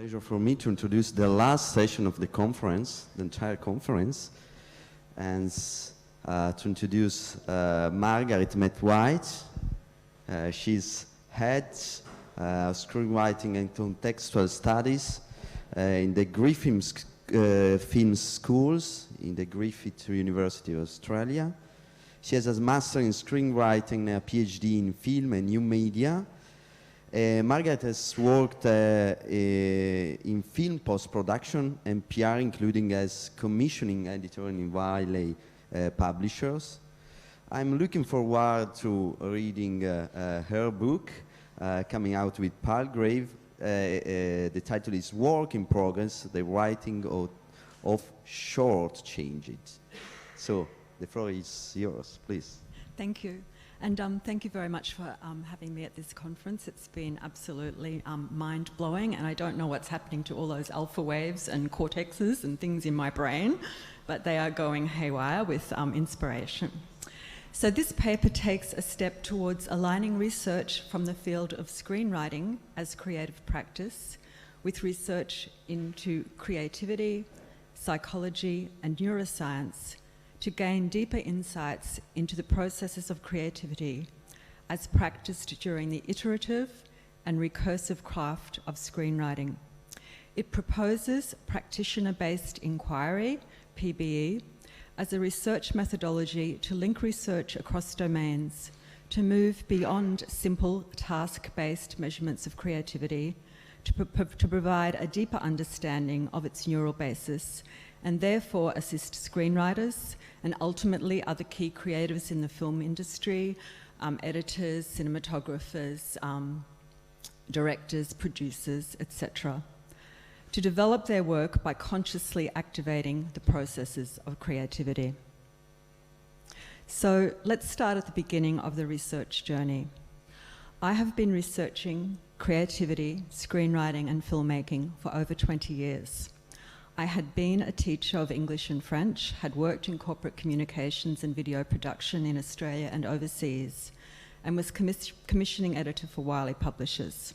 Pleasure for me to introduce the last session of the conference, the entire conference, and to introduce Margaret McVeigh. She's head of Screenwriting and Contextual Studies in the Griffin Film Schools in the Griffith University of Australia. She has a master in Screenwriting and a PhD in Film and New Media. Margaret has worked in film post-production and PR, including as commissioning editor in Wiley Publishers. I'm looking forward to reading her book, coming out with Palgrave. The title is Work in Progress, the Writing of Short Changes. So the floor is yours, please. Thank you. And thank you very much for having me at this conference. It's been absolutely mind-blowing, and I don't know what's happening to all those alpha waves and cortexes and things in my brain, but they are going haywire with inspiration. So this paper takes a step towards aligning research from the field of screenwriting as creative practice with research into creativity, psychology, and neuroscience to gain deeper insights into the processes of creativity as practiced during the iterative and recursive craft of screenwriting. It proposes practitioner-based inquiry, PBE, as a research methodology to link research across domains, to move beyond simple task-based measurements of creativity, to provide a deeper understanding of its neural basis, and therefore assist screenwriters and ultimately other key creatives in the film industry, editors, cinematographers, directors, producers, etc., to develop their work by consciously activating the processes of creativity. So let's start at the beginning of the research journey. I have been researching creativity, screenwriting, and filmmaking for over 20 years. I had been a teacher of English and French, had worked in corporate communications and video production in Australia and overseas, and was commissioning editor for Wiley Publishers.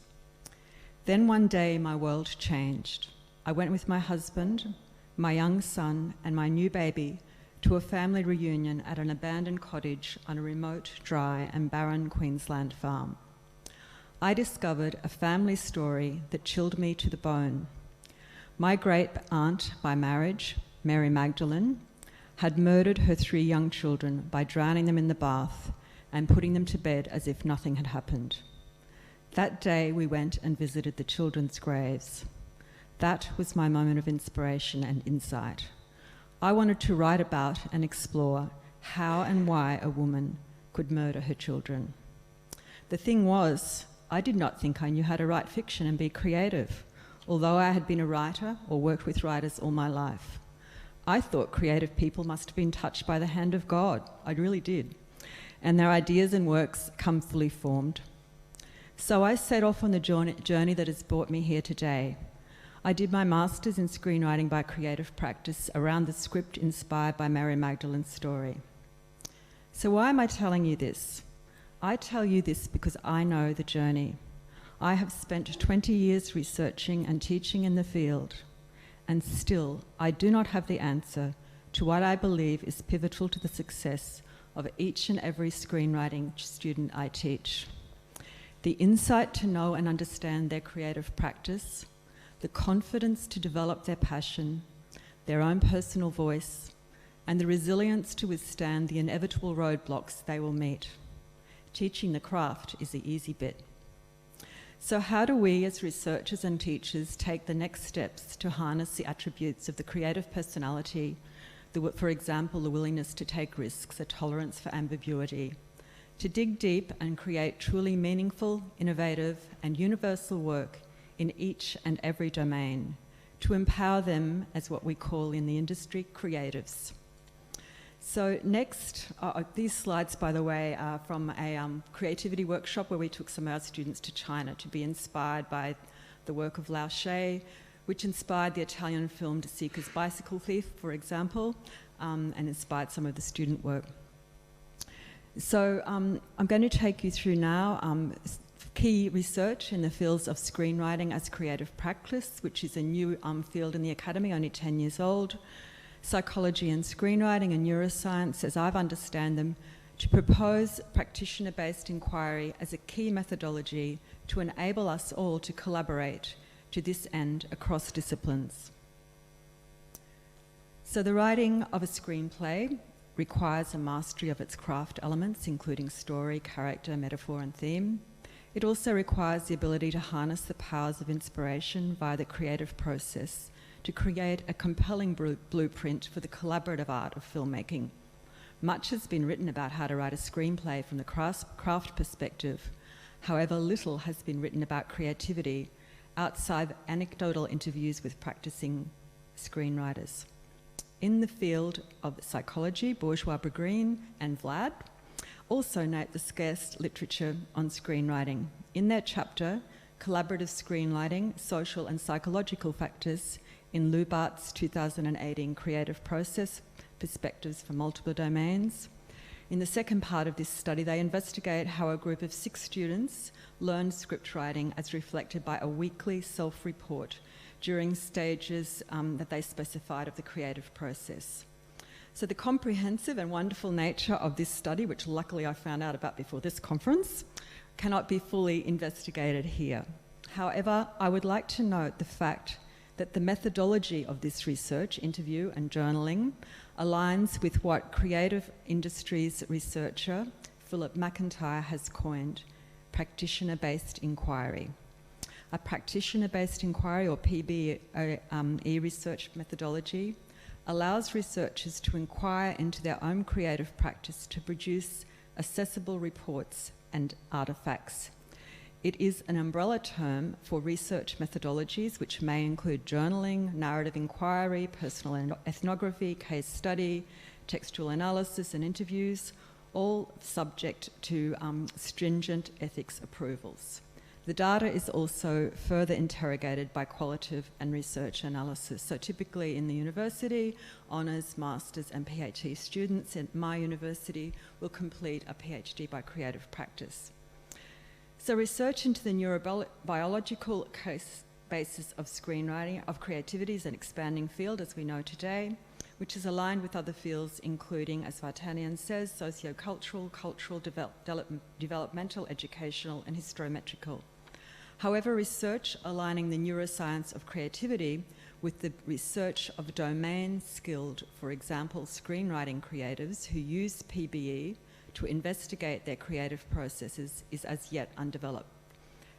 Then one day my world changed. I went with my husband, my young son, and my new baby to a family reunion at an abandoned cottage on a remote, dry, and barren Queensland farm. I discovered a family story that chilled me to the bone. My great-aunt by marriage, Mary Magdalene, had murdered her 3 young children by drowning them in the bath and putting them to bed as if nothing had happened. That day we went and visited the children's graves. That was my moment of inspiration and insight. I wanted to write about and explore how and why a woman could murder her children. The thing was, I did not think I knew how to write fiction and be creative, although I had been a writer or worked with writers all my life. I thought creative people must have been touched by the hand of God. I really did. And their ideas and works come fully formed. So I set off on the journey that has brought me here today. I did my master's in screenwriting by creative practice around the script inspired by Mary Magdalene's story. So why am I telling you this? I tell you this because I know the journey. I have spent 20 years researching and teaching in the field, and still I do not have the answer to what I believe is pivotal to the success of each and every screenwriting student I teach. The insight to know and understand their creative practice, the confidence to develop their passion, their own personal voice, and the resilience to withstand the inevitable roadblocks they will meet. Teaching the craft is the easy bit. So how do we as researchers and teachers take the next steps to harness the attributes of the creative personality, for example, the willingness to take risks, a tolerance for ambiguity, to dig deep and create truly meaningful, innovative, and universal work in each and every domain, to empower them as what we call in the industry creatives? So next, these slides, by the way, are from a creativity workshop where we took some of our students to China to be inspired by the work of Lao She, which inspired the Italian film De Sica's Bicycle Thief, for example, and inspired some of the student work. So I'm going to take you through now key research in the fields of screenwriting as creative practice, which is a new field in the academy, only 10 years old, psychology and screenwriting and neuroscience, as I've understand them, to propose practitioner-based inquiry as a key methodology to enable us all to collaborate to this end across disciplines. So the writing of a screenplay requires a mastery of its craft elements, including story, character, metaphor, and theme. It also requires the ability to harness the powers of inspiration via the creative process to create a compelling blueprint for the collaborative art of filmmaking. Much has been written about how to write a screenplay from the craft perspective. However, little has been written about creativity outside anecdotal interviews with practicing screenwriters. In the field of psychology, Bourgeois Bergreen and Vlad also note the scarce literature on screenwriting. In their chapter, Collaborative Screenwriting, Social and Psychological Factors, in Lubart's 2018 Creative Process, Perspectives for Multiple Domains. In the second part of this study, they investigate how a group of 6 students learned script writing as reflected by a weekly self-report during stages that they specified of the creative process. So the comprehensive and wonderful nature of this study, which luckily I found out about before this conference, cannot be fully investigated here. However, I would like to note the fact that the methodology of this research, interview and journaling, aligns with what creative industries researcher Philip McIntyre has coined practitioner-based inquiry. A practitioner-based inquiry, or PBE research methodology, allows researchers to inquire into their own creative practice to produce accessible reports and artefacts. It is an umbrella term for research methodologies which may include journaling, narrative inquiry, personal ethnography, case study, textual analysis and interviews, all subject to stringent ethics approvals. The data is also further interrogated by qualitative and research analysis. So typically in the university, honours, masters and PhD students at my university will complete a PhD by creative practice. So research into the neurobiological case basis of screenwriting, of creativity is an expanding field, as we know today, which is aligned with other fields, including, as Vartanian says, socio-cultural, cultural, developmental, educational, and histometrical. However, research aligning the neuroscience of creativity with the research of domain-skilled, for example, screenwriting creatives who use PBE to investigate their creative processes is as yet undeveloped.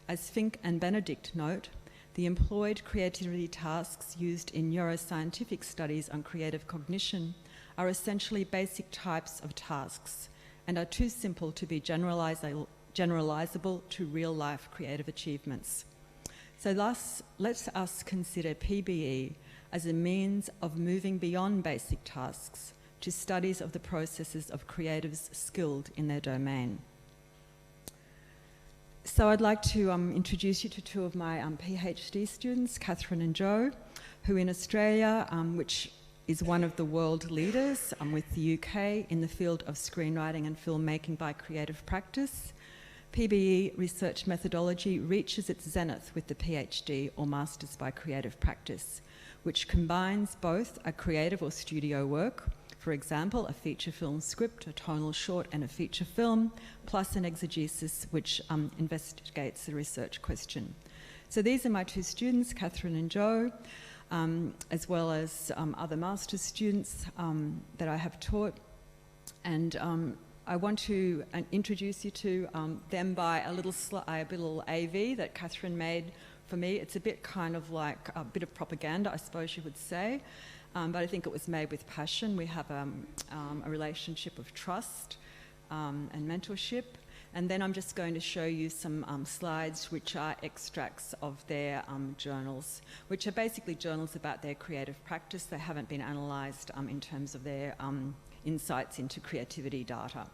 As Fink and Benedict note, the employed creativity tasks used in neuroscientific studies on creative cognition are essentially basic types of tasks and are too simple to be generalizable to real-life creative achievements. So thus, let us consider PBE as a means of moving beyond basic tasks to studies of the processes of creatives skilled in their domain. So I'd like to introduce you to 2 of my PhD students, Catherine and Joe, who in Australia, which is one of the world leaders with the UK in the field of screenwriting and filmmaking by creative practice. PBE research methodology reaches its zenith with the PhD or Masters by Creative Practice, which combines both a creative or studio work, for example, a feature film script, a tonal short and a feature film, plus an exegesis which investigates the research question. So these are my 2 students, Catherine and Joe, as well as other master's students that I have taught. And I want to introduce you to them by a little AV that Catherine made for me. It's a bit kind of like a bit of propaganda, I suppose you would say, but I think it was made with passion. We have a relationship of trust and mentorship. And then I'm just going to show you some slides which are extracts of their journals, which are basically journals about their creative practice. They haven't been analysed in terms of their insights into creativity data.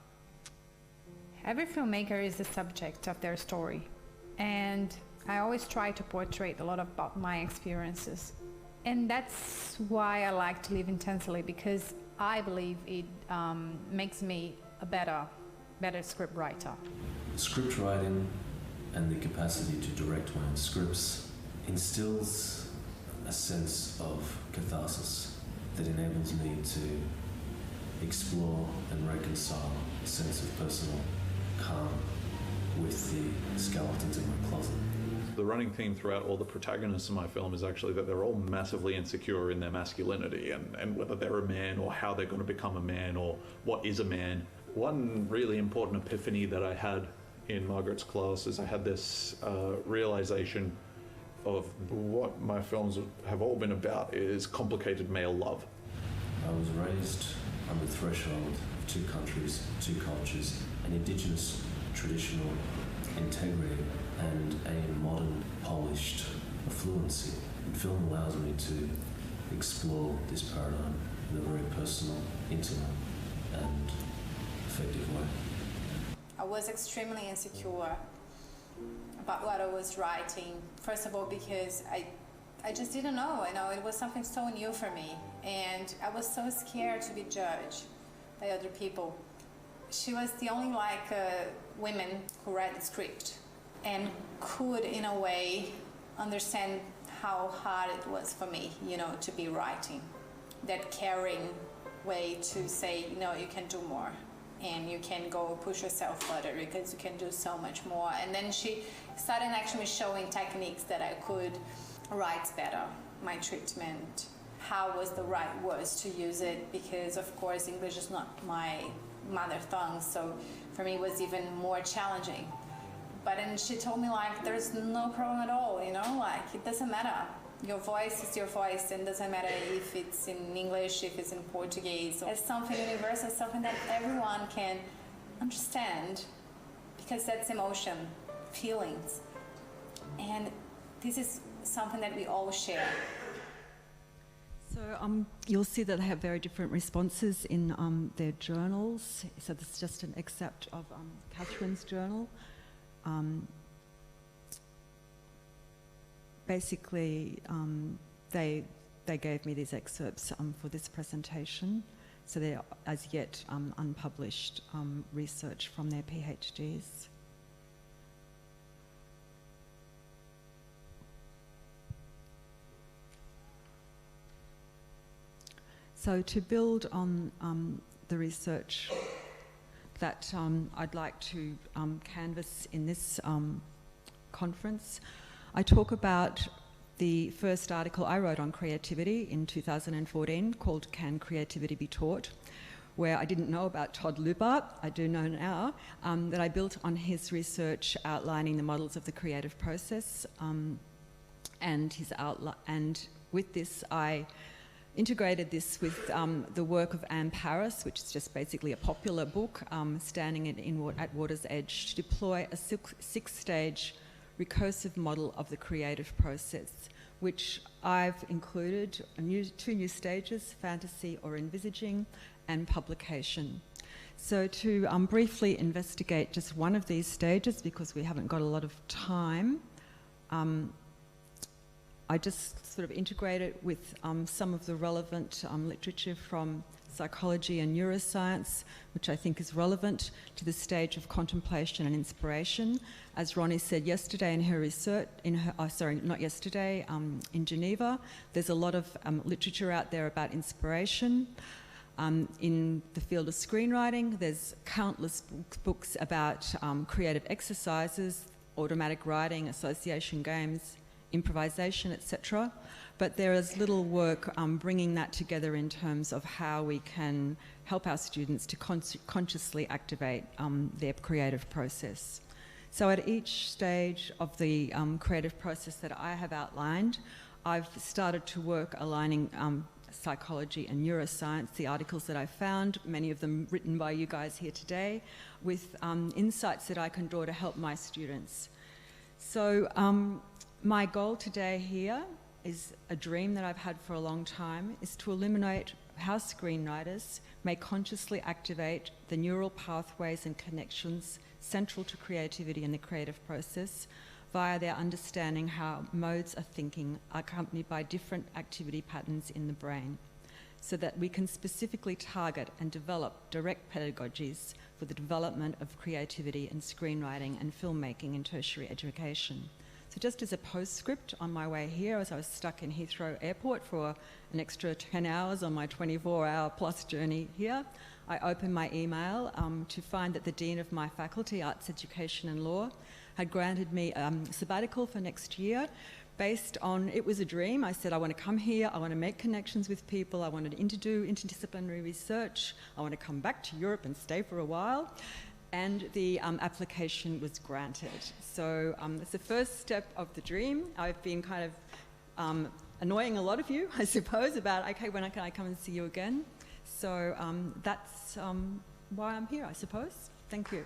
Every filmmaker is the subject of their story, and I always try to portray a lot about my experiences. And that's why I like to live intensely, because I believe it makes me a better script writer. Script writing and the capacity to direct my own scripts instills a sense of catharsis that enables me to explore and reconcile a sense of personal calm with the skeletons in my closet. The running theme throughout all the protagonists in my film is actually that they're all massively insecure in their masculinity and whether they're a man or how they're going to become a man or what is a man. One really important epiphany that I had in Margaret's class is I had this realization of what my films have all been about is complicated male love. I was raised on the threshold of two countries, two cultures, an indigenous traditional integrity and a modern, polished affluency. And film allows me to explore this paradigm in a very personal, intimate and effective way. I was extremely insecure about what I was writing. First of all, because I just didn't know, it was something so new for me. And I was so scared to be judged by other people. She was the only women who read the script and could, in a way, understand how hard it was for me, to be writing. That caring way to say, you can do more and you can go push yourself further because you can do so much more. And then she started actually showing techniques that I could write better, my treatment, how was the right words to use it, because of course English is not my mother tongue, so for me it was even more challenging. But then she told me there's no problem at all, it doesn't matter. Your voice is your voice, and doesn't matter if it's in English, if it's in Portuguese. It's something universal, something that everyone can understand, because that's emotion, feelings. And this is something that we all share. So you'll see that they have very different responses in their journals. So this is just an excerpt of Catherine's journal. Basically, they gave me these excerpts for this presentation. So they're as yet unpublished research from their PhDs. So to build on the research that I'd like to canvass in this conference, I talk about the first article I wrote on creativity in 2014 called Can Creativity Be Taught?, where I didn't know about Todd Lubart. I do know now that I built on his research outlining the models of the creative process, and with this I integrated this with the work of Anne Paris, which is just basically a popular book, standing at water's edge, to deploy a six-stage recursive model of the creative process, which I've included two new stages: fantasy or envisaging, and publication. So to briefly investigate just one of these stages, because we haven't got a lot of time, I just sort of integrate it with some of the relevant literature from psychology and neuroscience, which I think is relevant to the stage of contemplation and inspiration. As Ronnie said yesterday in her research, in Geneva, there's a lot of literature out there about inspiration. In the field of screenwriting, there's countless books about creative exercises, automatic writing, association games, improvisation, etc. But there is little work bringing that together in terms of how we can help our students to consciously activate their creative process. So at each stage of the creative process that I have outlined, I've started to work aligning psychology and neuroscience, the articles that I found, many of them written by you guys here today, with insights that I can draw to help my students. So my goal today here is a dream that I've had for a long time, is to illuminate how screenwriters may consciously activate the neural pathways and connections central to creativity and the creative process via their understanding how modes of thinking are accompanied by different activity patterns in the brain, so that we can specifically target and develop direct pedagogies for the development of creativity in screenwriting and filmmaking in tertiary education. So just as a postscript on my way here, as I was stuck in Heathrow Airport for an extra 10 hours on my 24-hour plus journey here, I opened my email to find that the Dean of my faculty, Arts Education and Law, had granted me a sabbatical for next year based on, it was a dream. I said, I want to come here, I want to make connections with people, I wanted to do interdisciplinary research, I want to come back to Europe and stay for a while. And the application was granted. So it's the first step of the dream. I've been kind of annoying a lot of you, I suppose, about, okay, when can I come and see you again? So that's why I'm here, I suppose. Thank you.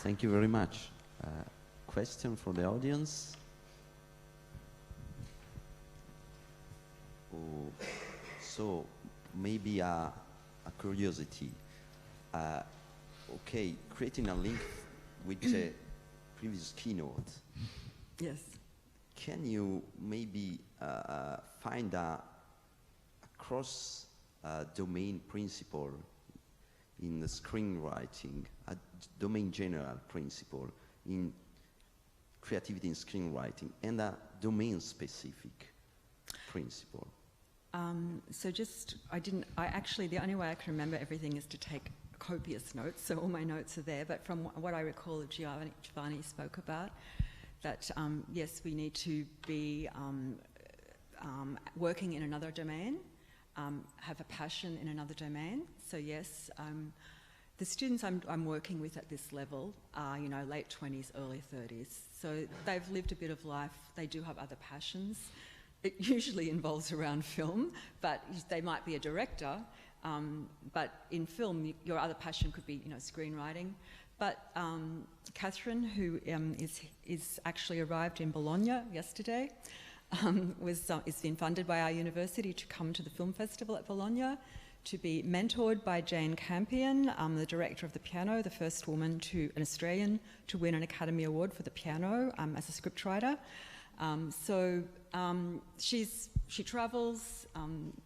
Thank you very much. Question for the audience? Oh, so maybe a curiosity. Okay, creating a link with the previous keynote. Yes. Can you maybe find a cross-domain principle in the screenwriting, a domain general principle in creativity in screenwriting, and a domain-specific principle? So actually, the only way I can remember everything is to take copious notes, so all my notes are there, but from what I recall Giovanni spoke about, that yes, we need to be working in another domain, have a passion in another domain. So yes, the students I'm working with at this level are, late 20s, early 30s. So they've lived a bit of life. They do have other passions. It usually involves around film, but they might be a director. But in film, your other passion could be, screenwriting. But Catherine, who is actually arrived in Bologna yesterday, is being funded by our university to come to the film festival at Bologna, to be mentored by Jane Campion, the director of The Piano, the first woman an Australian to win an Academy Award for the piano as a scriptwriter. She travels,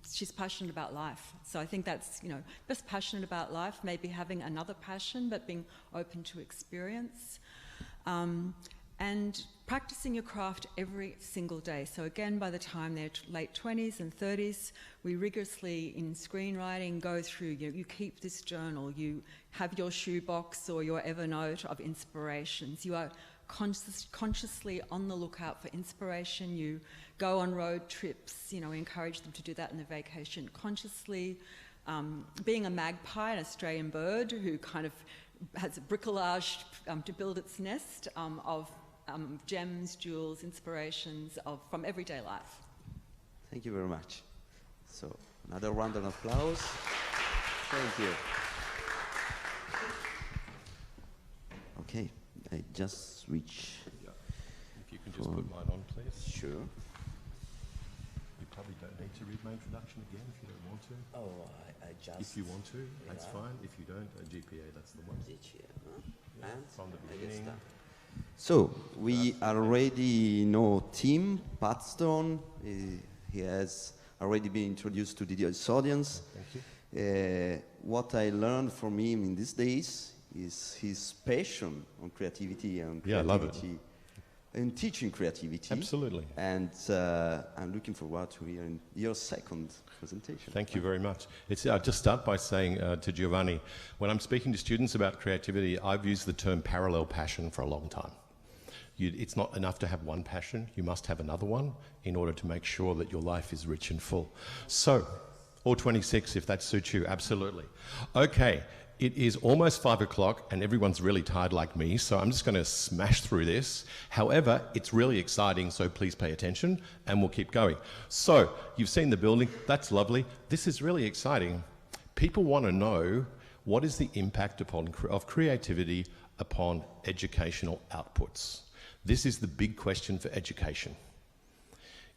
she's passionate about life. So I think that's, just passionate about life, maybe having another passion, but being open to experience. And practicing your craft every single day. So again, by the time they're late 20s and 30s, we rigorously, in screenwriting, go through, you keep this journal, you have your shoebox or your Evernote of inspirations. You are consciously on the lookout for inspiration. You go on road trips, we encourage them to do that in the vacation consciously. Being a magpie, an Australian bird who kind of has a bricolage to build its nest of gems, jewels, inspirations from everyday life. Thank you very much. So another round of applause. Thank you. Okay, I just switch. Yeah. If you can just put mine on, please. Sure. You probably don't need to read my introduction again if you don't want to. Oh, I just... If you want to, that's fine. If you don't, GPA, that's the one. GPA, Yeah, and from the beginning. So, we already know Tim Patston. He has already been introduced to the audience. Thank you. What I learned from him in these days is his passion on creativity and creativity. Yeah, I love it. And teaching creativity. Absolutely. And I'm looking forward to hearing your second presentation. Thank you very much. I'll just start by saying to Giovanni, when I'm speaking to students about creativity, I've used the term parallel passion for a long time. It's not enough to have one passion, you must have another one in order to make sure that your life is rich and full. So, or 26 if that suits you, absolutely. Okay. It is almost 5 o'clock and everyone's really tired like me, so I'm just going to smash through this. However, it's really exciting, so please pay attention and we'll keep going. So, you've seen the building, that's lovely. This is really exciting. People want to know what is the impact of creativity upon educational outputs. This is the big question for education.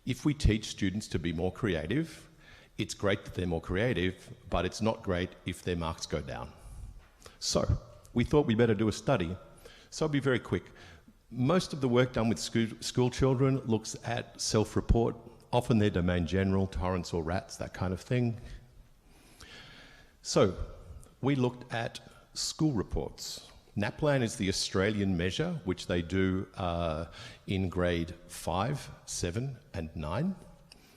If we teach students to be more creative, it's great that they're more creative, but it's not great if their marks go down. So, we thought we'd better do a study. So I'll be very quick. Most of the work done with school children looks at self-report often their domain general, torrents or rats, that kind of thing. So we looked at school reports. NAPLAN is the Australian measure, which they do in grade 5, 7 and 9.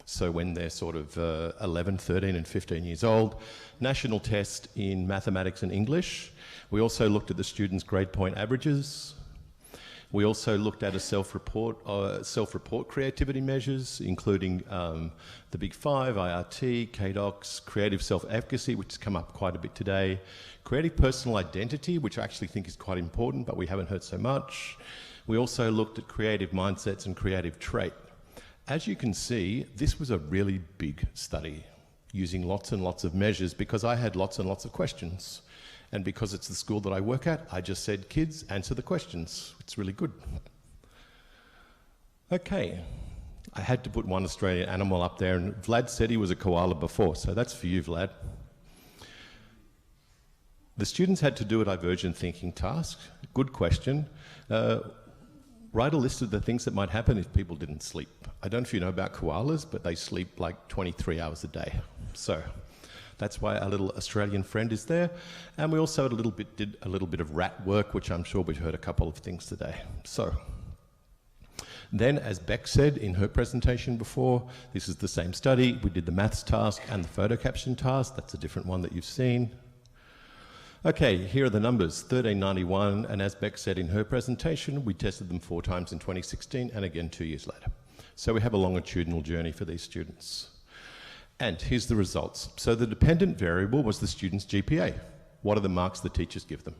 So when they're sort of 11, 13 and 15 years old. National test in mathematics and English. We also looked at the students' grade point averages. We also looked at a self-report creativity measures, including the Big Five, IRT, KDOX, creative self-efficacy, which has come up quite a bit today, creative personal identity, which I actually think is quite important, but we haven't heard so much. We also looked at creative mindsets and creative trait. As you can see, this was a really big study using lots and lots of measures because I had lots and lots of questions. And because it's the school that I work at, I just said, kids, answer the questions. It's really good. Okay, I had to put one Australian animal up there, and Vlad said he was a koala before, so that's for you, Vlad. The students had to do a divergent thinking task. Good question. Write a list of the things that might happen if people didn't sleep. I don't know if you know about koalas, but they sleep like 23 hours a day. So that's why our little Australian friend is there. And we also did a little bit of rat work, which I'm sure we've heard a couple of things today. So then, as Beck said in her presentation before, this is the same study. We did the maths task and the photo caption task. That's a different one that you've seen. Okay, here are the numbers, 1391, and as Beck said in her presentation, we tested them 4 times in 2016 and again 2 years later. So we have a longitudinal journey for these students. And here's the results. So the dependent variable was the student's GPA. What are the marks the teachers give them?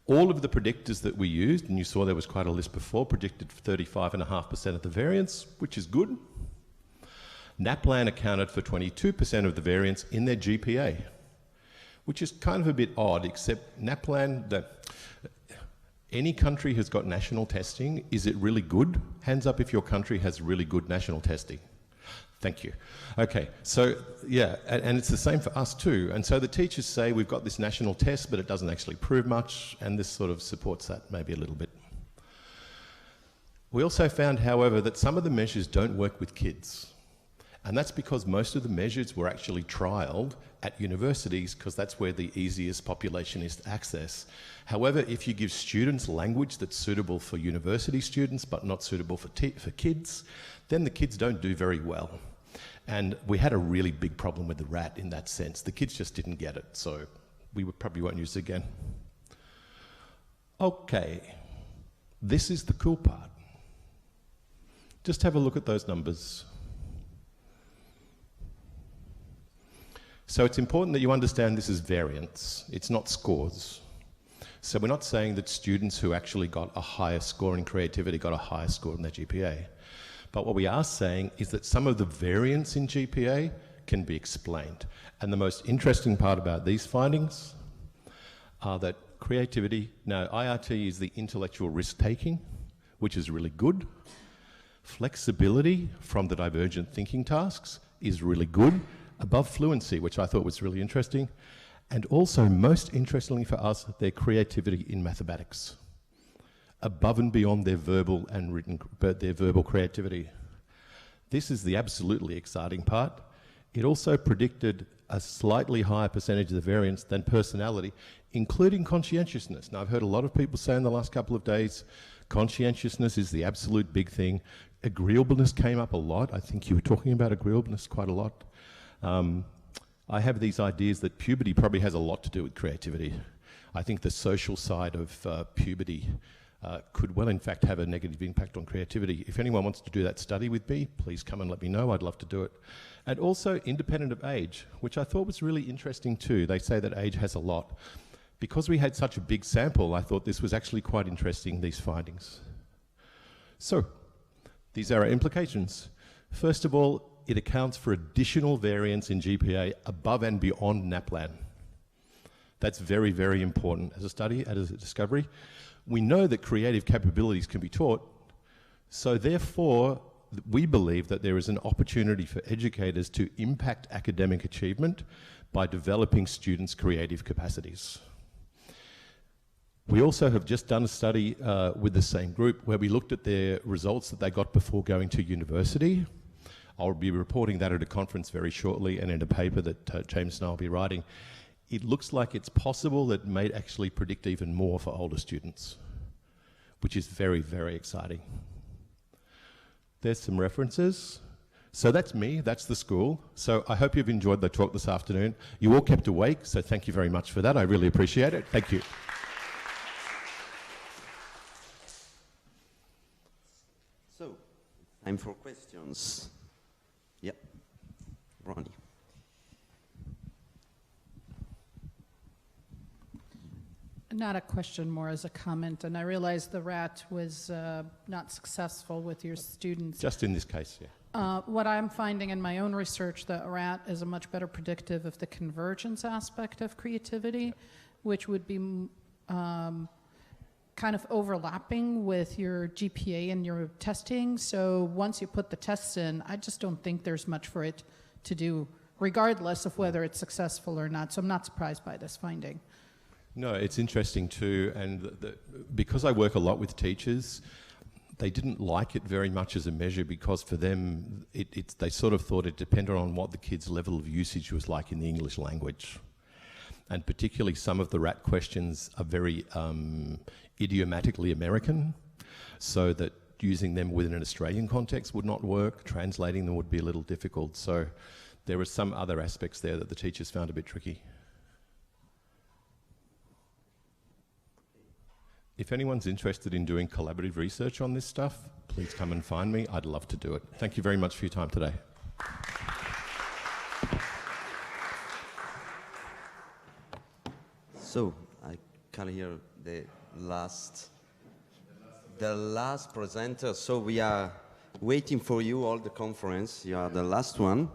All of the predictors that we used, and you saw there was quite a list before, predicted 35.5% of the variance, which is good. NAPLAN accounted for 22% of the variance in their GPA, which is kind of a bit odd, except NAPLAN, any country has got national testing. Is it really good? Hands up if your country has really good national testing. Thank you. Okay, so yeah, and it's the same for us too. And so the teachers say we've got this national test, but it doesn't actually prove much, and this sort of supports that maybe a little bit. We also found, however, that some of the measures don't work with kids. And that's because most of the measures were actually trialled at universities because that's where the easiest population is to access. However, if you give students language that's suitable for university students but not suitable for kids, then the kids don't do very well. And we had a really big problem with the rat in that sense. The kids just didn't get it, so we probably won't use it again. Okay, this is the cool part. Just have a look at those numbers. So it's important that you understand this is variance. It's not scores. So we're not saying that students who actually got a higher score in creativity got a higher score in their GPA. But what we are saying is that some of the variance in GPA can be explained. And the most interesting part about these findings are that creativity, now IRT is the intellectual risk-taking, which is really good. Flexibility from the divergent thinking tasks is really good. Above fluency, which I thought was really interesting, and also most interestingly for us, their creativity in mathematics, above and beyond their verbal and written, but their verbal creativity. This is the absolutely exciting part. It also predicted a slightly higher percentage of the variance than personality, including conscientiousness. Now, I've heard a lot of people say in the last couple of days, conscientiousness is the absolute big thing. Agreeableness came up a lot. I think you were talking about agreeableness quite a lot. I have these ideas that puberty probably has a lot to do with creativity. I think the social side of puberty could well in fact have a negative impact on creativity. If anyone wants to do that study with me, please come and let me know. I'd love to do it. And also independent of age, which I thought was really interesting too. They say that age has a lot. Because we had such a big sample, I thought this was actually quite interesting, these findings. So, these are our implications. First of all, it accounts for additional variance in GPA above and beyond NAPLAN. That's very, very important as a study, as a discovery. We know that creative capabilities can be taught, so therefore we believe that there is an opportunity for educators to impact academic achievement by developing students' creative capacities. We also have just done a study with the same group where we looked at their results that they got before going to university. I'll be reporting that at a conference very shortly and in a paper that James and I will be writing. It looks like it's possible that it may actually predict even more for older students, which is very, very exciting. There's some references. So that's me, that's the school. So I hope you've enjoyed the talk this afternoon. You all kept awake, so thank you very much for that. I really appreciate it. Thank you. So, time for questions. Yep, Ronnie. Not a question, more as a comment. And I realize the rat was not successful with your students. Just in this case, yeah. What I'm finding in my own research, that rat is a much better predictive of the convergence aspect of creativity, which would be kind of overlapping with your GPA and your testing. So once you put the tests in, I just don't think there's much for it to do, regardless of whether it's successful or not. So I'm not surprised by this finding. No, it's interesting too, and because I work a lot with teachers, they didn't like it very much as a measure because for them, they sort of thought it depended on what the kids' level of usage was like in the English language. And particularly some of the rat questions are very idiomatically American, so that using them within an Australian context would not work, translating them would be a little difficult. So there were some other aspects there that the teachers found a bit tricky. If anyone's interested in doing collaborative research on this stuff, please come and find me. I'd love to do it. Thank you very much for your time today. So, I can hear the last presenter. So we are waiting for you, all the conference. You are the last one.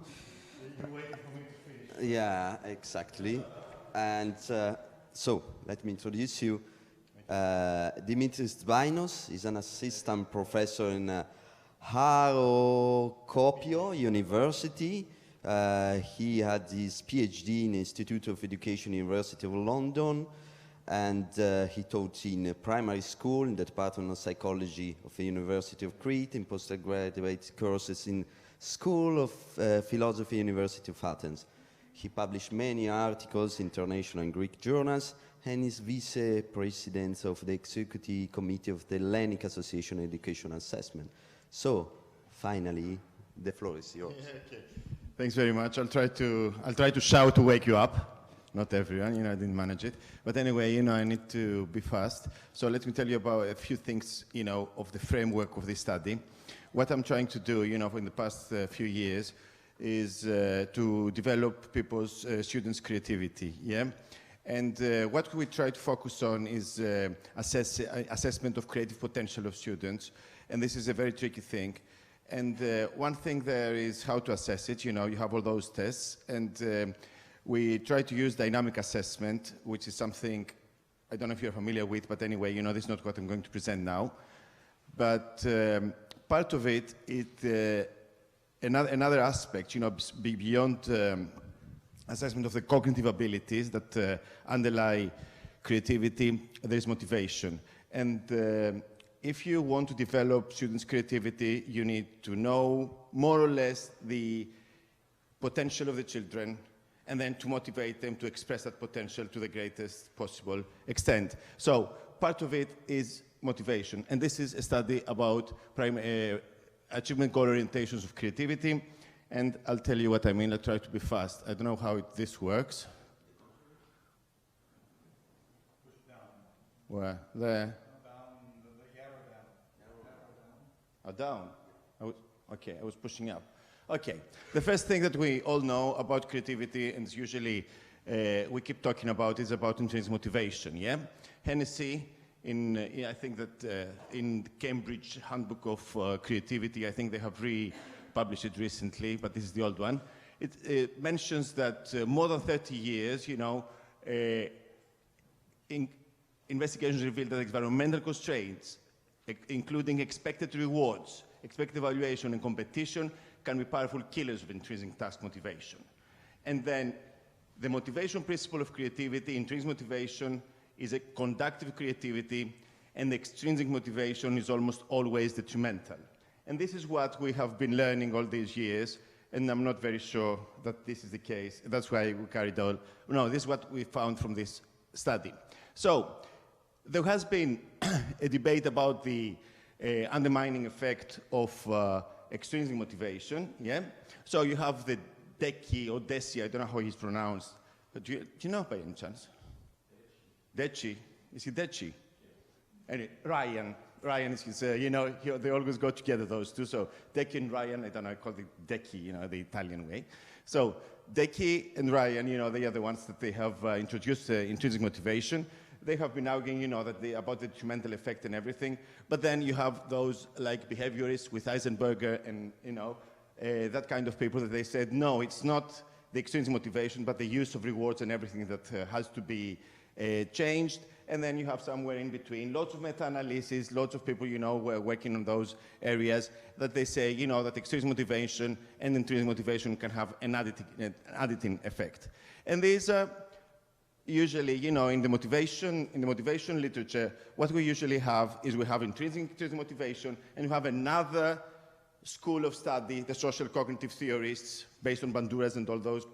You're waiting for me to finish. Yeah, exactly. And so, let me introduce you. Dimitrios Zbainos is an assistant professor in Harokopio University. He had his PhD in the Institute of Education, University of London, and he taught in primary school in the Department of Psychology of the University of Crete, in postgraduate courses in School of Philosophy, University of Athens. He published many articles in international and Greek journals, and is vice-president of the Executive Committee of the Hellenic Association of Education Assessment. So, finally, the floor is yours. Yeah, okay. Thanks very much. I'll try to shout to wake you up. Not everyone, I didn't manage it. But anyway, I need to be fast. So let me tell you about a few things, of the framework of this study. What I'm trying to do, in the past few years, is to develop students' creativity. Yeah. And what we try to focus on is assessment of creative potential of students. And this is a very tricky thing. And one thing there is how to assess it. You have all those tests. And we try to use dynamic assessment, which is something I don't know if you're familiar with, but anyway, this is not what I'm going to present now. But part of it, another aspect, beyond assessment of the cognitive abilities that underlie creativity, there is motivation. And if you want to develop students' creativity, you need to know more or less the potential of the children, and then to motivate them to express that potential to the greatest possible extent. So part of it is motivation. And this is a study about achievement goal orientations of creativity. And I'll tell you what I mean. I'll try to be fast. I don't know how this works. Push down. Where? There. Down, the arrow down. Down. Okay, I was pushing up. Okay. The first thing that we all know about creativity, and usually we keep talking about, is about intrinsic motivation. Yeah. Hennessy, I think that in the Cambridge Handbook of Creativity, I think they have published it recently, but this is the old one. It mentions that more than 30 years, investigations reveal that environmental constraints, including expected rewards, expected evaluation, and competition, can be powerful killers of intrinsic task motivation. And then the motivation principle of creativity, intrinsic motivation, is a conductive creativity, and the extrinsic motivation is almost always detrimental. And this is what we have been learning all these years, and I'm not very sure that this is the case. That's why we carried on. No, this is what we found from this study. So there has been a debate about the undermining effect of extrinsic motivation. Yeah. So you have the Deci or Deci, I don't know how he's pronounced. But do you know by any chance? Deci. Is he Deci? Anyway, Ryan is his, they always go together, those two. So Deci and Ryan, I don't know, I call it Deci, the Italian way. So Deci and Ryan, they are the ones that they have introduced intrinsic motivation. They have been arguing, about the detrimental effect and everything. But then you have those like behaviorists with Eisenberger and, that kind of people that they said, no, it's not the extrinsic motivation, but the use of rewards and everything that has to be changed. And then you have somewhere in between, lots of meta-analysis, lots of people, working on those areas that they say, that extrinsic motivation and intrinsic motivation can have an additive effect. And these are usually, in the motivation literature, what we usually have is we have intrinsic motivation, and you have another school of study, the social cognitive theorists, based on Banduras and all those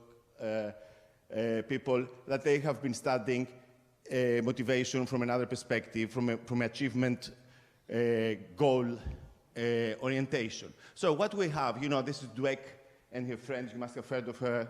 people, that they have been studying motivation from another perspective, from achievement goal orientation. So what we have, this is Dweck and her friends, you must have heard of her.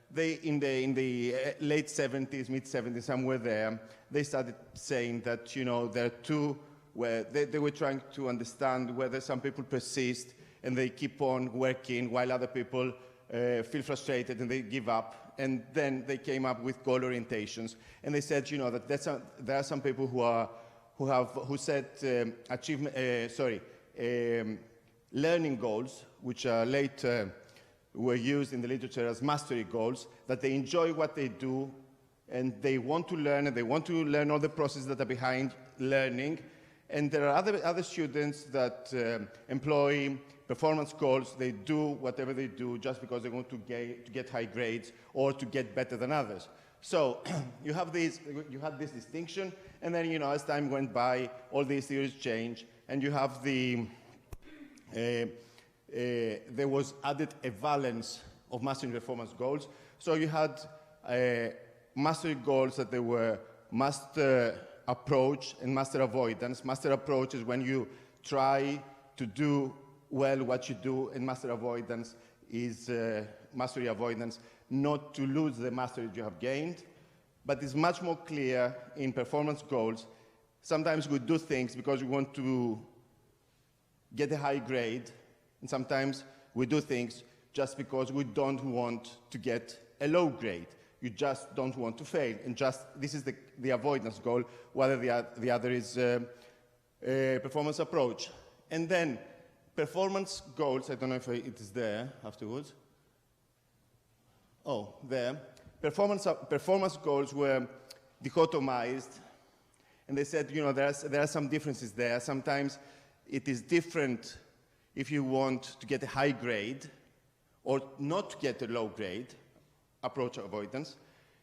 They, in the late 70s, mid-70s, somewhere there, they started saying that, there are two, where they were trying to understand whether some people persist and they keep on working while other people feel frustrated and they give up. And then they came up with goal orientations, and they said, that there are some people who set learning goals, which are later were used in the literature as mastery goals, that they enjoy what they do, and they want to learn, and they want to learn all the processes that are behind learning. And there are other students that employ performance goals. They do whatever they do just because they want to get high grades or to get better than others. So you had this distinction, and then, as time went by, all these theories change, and you have there was added a valence of mastery performance goals. So you had mastery goals that they were master approach and master avoidance. Master approach is when you try to do well what you do, and master avoidance is mastery avoidance, not to lose the mastery you have gained. But it's much more clear in performance goals. Sometimes we do things because we want to get a high grade, and sometimes we do things just because we don't want to get a low grade. You just don't want to fail, and this is the avoidance goal, while the other is performance approach. And then performance goals, I don't know if it is there afterwards. Oh, there. Performance goals were dichotomized, and they said, there are some differences there. Sometimes it is different if you want to get a high grade or not to get a low grade, approach avoidance.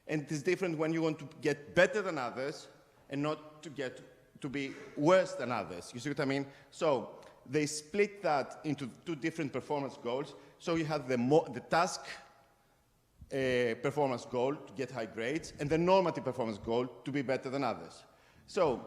And it is different when you want to get better than others and not to be worse than others. You see what I mean? So they split that into two different performance goals. So you have the task performance goal to get high grades, and the normative performance goal to be better than others. So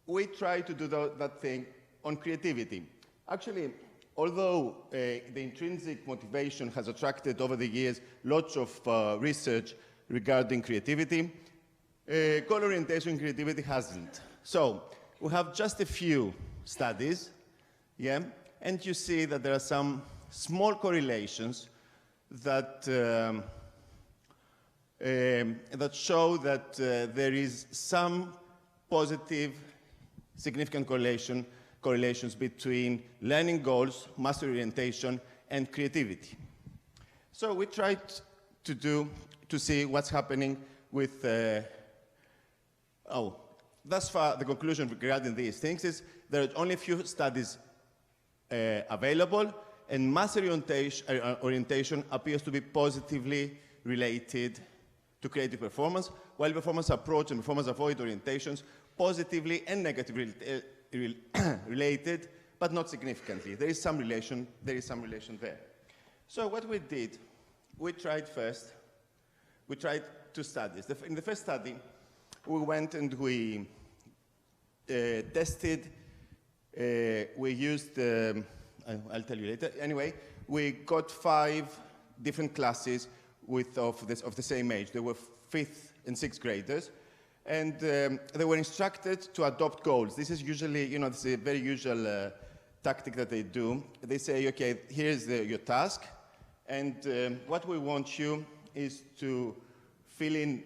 we try to do that thing on creativity. Actually, although the intrinsic motivation has attracted over the years lots of research regarding creativity, goal orientation in creativity hasn't. So we have just a few studies, yeah, and you see that there are some small correlations that that show that there is some positive, significant correlations between learning goals, mastery orientation, and creativity. So we tried to see what's happening with. Thus far, the conclusion regarding these things is there are only a few studies available, and mastery orientation appears to be positively related to creative performance, while performance approach and performance avoid orientations positively and negatively related, but not significantly. There is some relation there. So what we did, we tried two studies. In the first study, we went and we tested, we used, I'll tell you later. Anyway, we got 5 different classes of the same age. They were 5th and 6th graders. And they were instructed to adopt goals. This is usually, this is a very usual tactic that they do. They say, okay, here's your task. And what we want you is to fill in.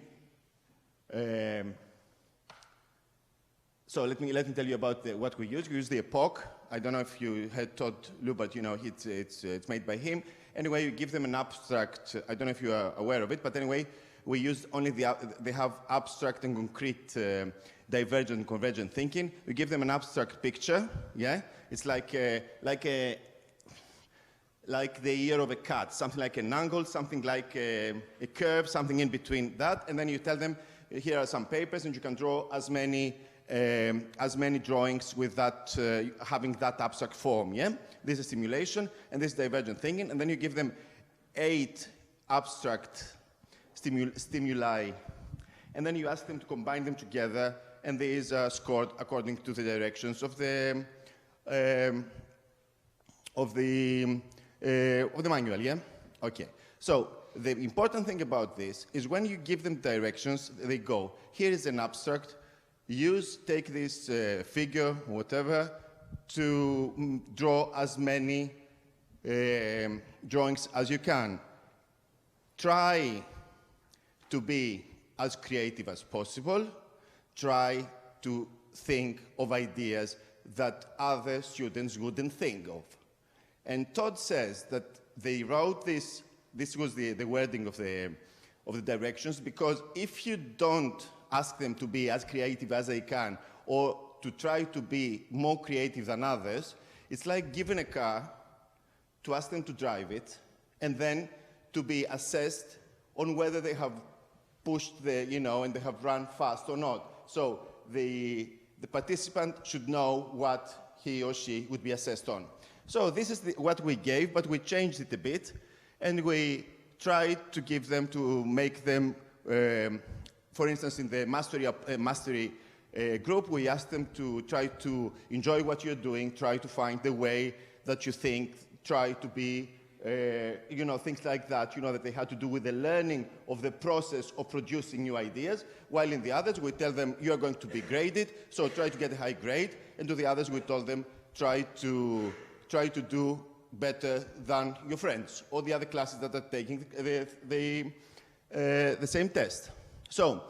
So let me tell you about what we use. We use the epoch. I don't know if you had taught Lou, but it's made by him. Anyway, you give them an abstract. I don't know if you are aware of it, but anyway, we use only they have abstract and concrete divergent and convergent thinking. We give them an abstract picture. Yeah, it's like the ear of a cat, something like an angle, something like a curve, something in between that, and then you tell them, here are some papers, and you can draw as many drawings with that, having that abstract form, yeah? This is simulation, and this is divergent thinking, and then you give them 8 abstract stimuli, and then you ask them to combine them together, and these are scored according to the directions of the manual, yeah? Okay, so the important thing about this is when you give them directions, they go, here is an abstract, take this figure, whatever, to draw as many drawings as you can. Try to be as creative as possible. Try to think of ideas that other students wouldn't think of. And Todd says that they wrote this was the wording of the directions, because if you don't ask them to be as creative as they can, or to try to be more creative than others, it's like giving a car to ask them to drive it, and then to be assessed on whether they have pushed and they have run fast or not. So the participant should know what he or she would be assessed on. So this is what we gave, but we changed it a bit, and we tried to give them, to make them, for instance, in the mastery group, we asked them to try to enjoy what you're doing, try to find the way that you think, try to be, things like that, that they had to do with the learning of the process of producing new ideas, while in the others, we tell them, you're going to be graded, so try to get a high grade, and to the others, we told them, try to do better than your friends or the other classes that are taking the same test. So,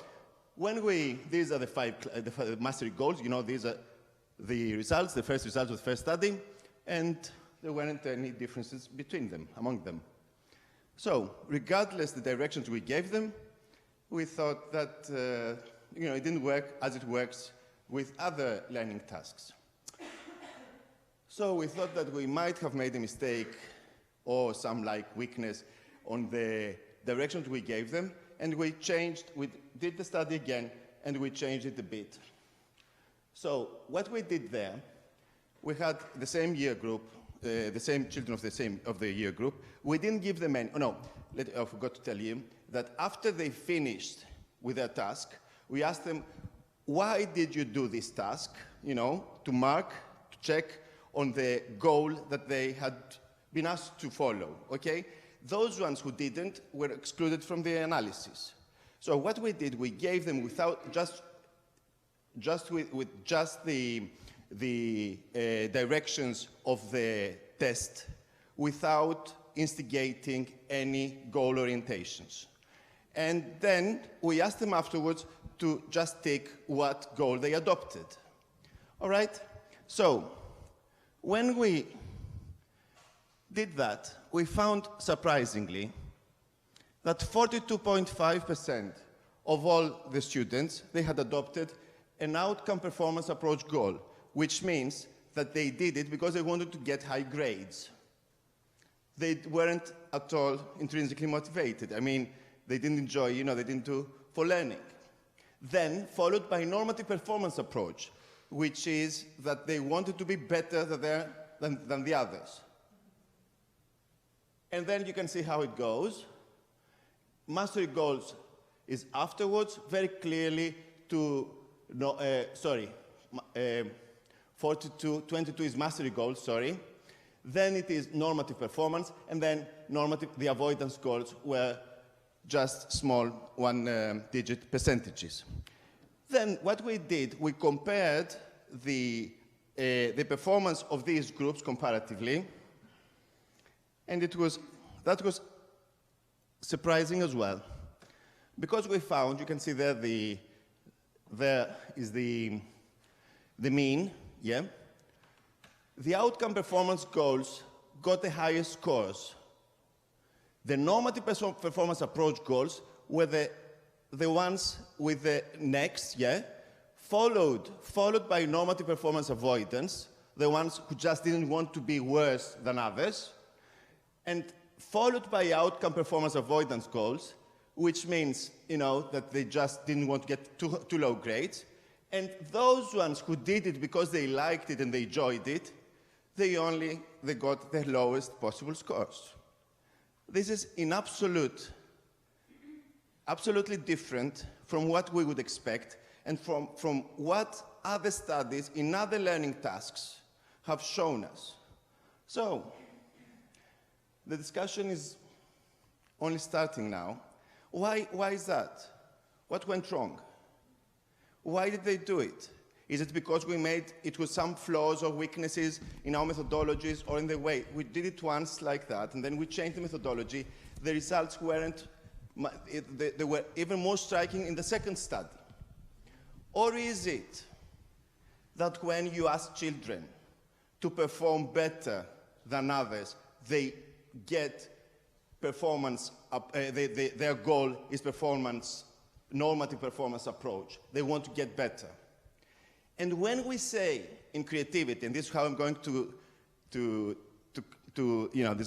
these are the 5 mastery goals, these are the results, the first results of the first study, and there weren't any differences between them, among them. So, regardless the directions we gave them, we thought that, it didn't work as it works with other learning tasks. So we thought that we might have made a mistake or some weakness on the directions we gave them, and we did the study again, and we changed it a bit. So what we did there, we had the same year group, the same children of the year group. We didn't give them any, I forgot to tell you, that after they finished with their task, we asked them, why did you do this task? To mark, to check on the goal that they had been asked to follow, okay? Those ones who didn't were excluded from the analysis. So what we did, we gave them without, just the directions of the test, without instigating any goal orientations. And then we asked them afterwards to just take what goal they adopted. All right? So, when we did that, we found, surprisingly, that 42.5% of all the students, they had adopted an outcome performance approach goal, which means that they did it because they wanted to get high grades. They weren't at all intrinsically motivated. I mean, they didn't enjoy, they didn't do for learning. Then, followed by normative performance approach. which is that they wanted to be better than the others. And then you can see how it goes. Mastery goals is afterwards very clearly to, 22 is mastery goals, sorry. Then it is normative performance, and then the avoidance goals were just small one-digit percentages. Then what we did, we compared the performance of these groups comparatively, and that was surprising as well, because we found, you can see there there is the mean, yeah. The outcome performance goals got the highest scores. The normative performance approach goals were the ones with the next, yeah, followed by normative performance avoidance, the ones who just didn't want to be worse than others, and followed by outcome performance avoidance goals, which means, that they just didn't want to get too low grades. And those ones who did it because they liked it and they enjoyed it, they got the lowest possible scores. This is absolutely different from what we would expect and from what other studies in other learning tasks have shown us. So, the discussion is only starting now. Why is that? What went wrong? Why did they do it? Is it because we made it with some flaws or weaknesses in our methodologies or in the way? We did it once like that, and then we changed the methodology. The results weren't, they were even more striking in the second study. Or is it that when you ask children to perform better than others, they get performance, their goal is normative performance approach. They want to get better. And when we say in creativity, and this is how I'm going this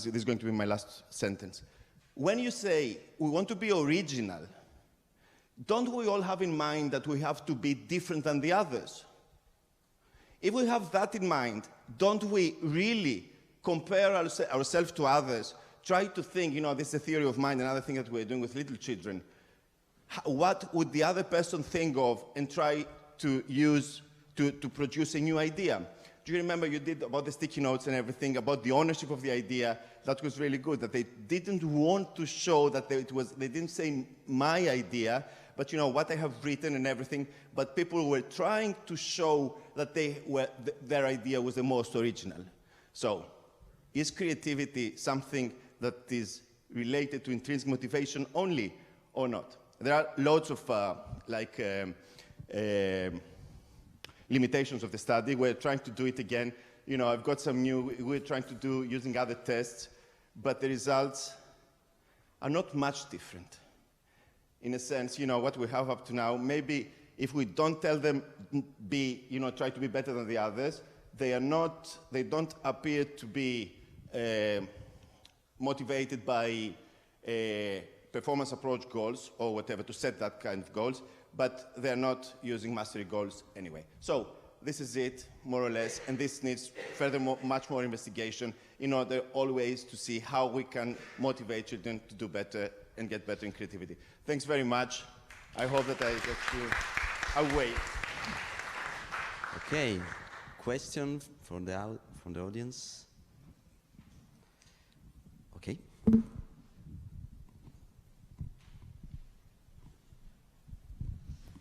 is going to be my last sentence. When you say we want to be original, don't we all have in mind that we have to be different than the others? If we have that in mind, don't we really compare ourselves to others, try to think, this is a theory of mind, another thing that we're doing with little children. What would the other person think of and try to use to produce a new idea? Do you remember you did about the sticky notes and everything, about the ownership of the idea? That was really good, that they didn't want to show that they didn't say my idea, but what I have written and everything, but people were trying to show that their idea was the most original. So, is creativity something that is related to intrinsic motivation only or not? There are lots of limitations of the study. We're trying to do it again. I've got some new, we're trying to do using other tests, but the results are not much different. In a sense, what we have up to now, maybe if we don't tell them try to be better than the others, they don't appear to be motivated by performance approach goals or whatever to set that kind of goals, but they're not using mastery goals anyway. So this is it, more or less, and this needs furthermore much more investigation in order always to see how we can motivate children to do better and get better in creativity. Thanks very much. I hope that I get you away. Okay, question from the audience. Okay.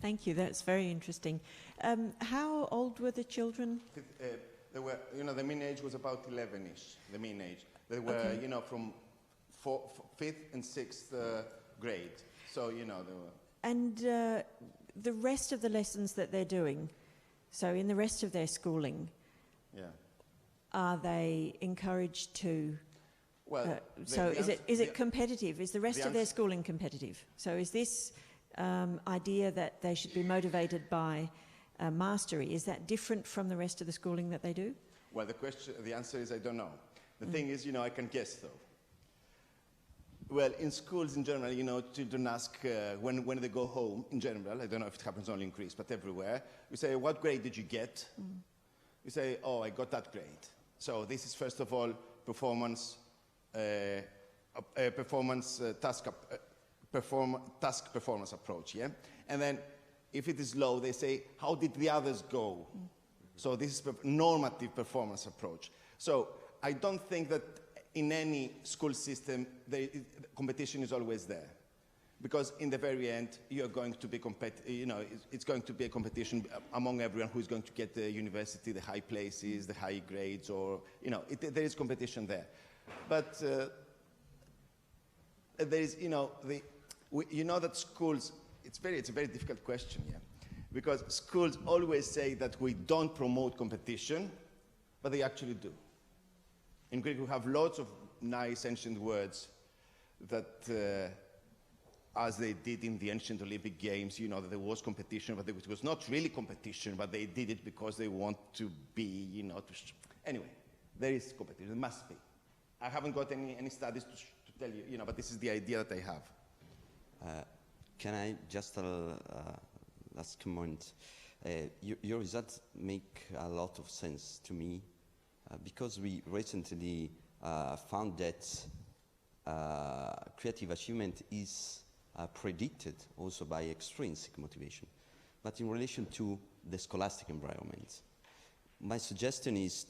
Thank you. That's very interesting. How old were the children? They were, the mean age was about 11-ish. The mean age. They were, okay. From 5th and 6th grade. So, they were. And the rest of the lessons that they're doing, so in the rest of their schooling, are they encouraged to? Well, is it competitive? Is the rest of their schooling competitive? So is this idea that they should be motivated by mastery, is that different from the rest of the schooling that they do? Well, the answer is I don't know. The thing is, I can guess though. Well, in schools in general, you know, children ask when they go home, in general, I don't know if it happens only in Greece, but everywhere, we say, what grade did you get? You say, oh, I got that grade. So this is, first of all, task performance approach, yeah? And then, if it is low, they say, how did the others go? So this is normative performance approach. So I don't think that in any school system, competition is always there. Because in the very end, you're going to be it's going to be a competition among everyone who's going to get the university, the high places, the high grades, or, there is competition there. But there is, that schools, it's a very difficult question, yeah? Because schools always say that we don't promote competition, but they actually do. In Greek, we have lots of nice ancient words that, as they did in the ancient Olympic Games, that there was competition, but it was not really competition, but they did it because they want to be, Anyway, there is competition, there must be. I haven't got any studies to tell you, but this is the idea that I have. Can I just last comment? Your results make a lot of sense to me because we recently found that creative achievement is predicted also by extrinsic motivation, but in relation to the scholastic environment. My suggestion is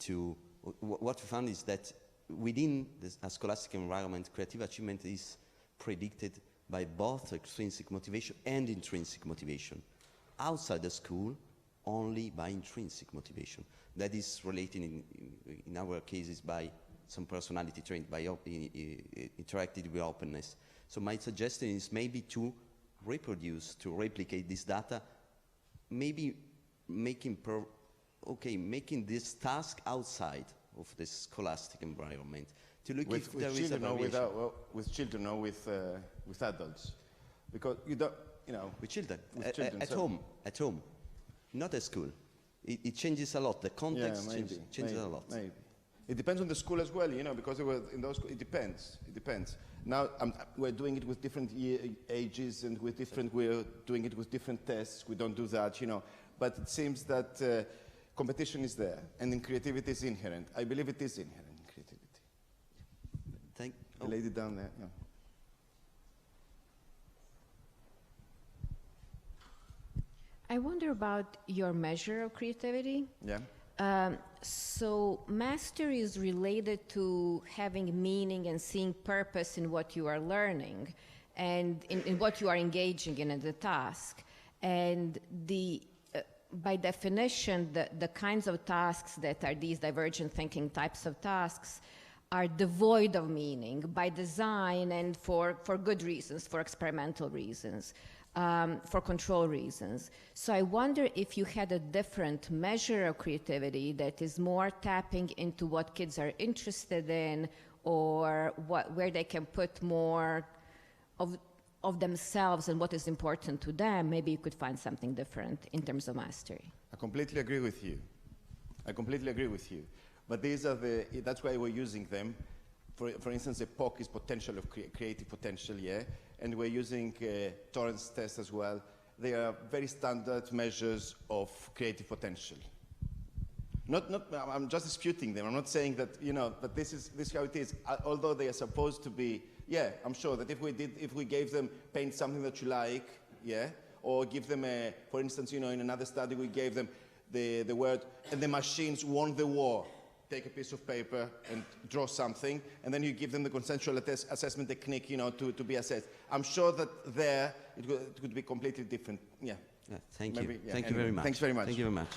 what we found is that within a scholastic environment, creative achievement is predicted by both extrinsic motivation and intrinsic motivation. Outside the school, only by intrinsic motivation. That is related in our cases by some personality trait, by interacted with openness. So my suggestion is maybe to replicate this data, maybe making this task outside of the scholastic environment to look if there is a variation. With children or with adults, because you don't, with children, at home, not at school. It changes a lot. The context changes a lot. Maybe. It depends on the school as well, because it depends. It depends. Now we're doing it with different ages and we're doing it with different tests. We don't do that, But it seems that competition is there, and in creativity is inherent. I believe it is inherent in creativity. The lady down there. Yeah. I wonder about your measure of creativity. Yeah. So mastery is related to having meaning and seeing purpose in what you are learning and in what you are engaging in the task. And by definition, the kinds of tasks that are these divergent thinking types of tasks are devoid of meaning by design and for good reasons, for experimental reasons. For control reasons. So I wonder if you had a different measure of creativity that is more tapping into what kids are interested in, or where they can put more of themselves and what is important to them. Maybe you could find something different in terms of mastery. I completely agree with you. But that's why we're using them. For instance, a POC is potential of creative potential, yeah? And we're using Torrance test as well. They are very standard measures of creative potential. I'm just disputing them. I'm not saying that, but this is how it is. Although they are supposed to be, yeah, I'm sure that if we gave them paint something that you like, yeah, or give them for instance, in another study we gave them the word, and the machines won the war. Take a piece of paper and draw something, and then you give them the consensual assessment technique, to be assessed. I'm sure that it could be completely different. Yeah. Thank you. Thank you very much. Thanks very much. Thank you very much.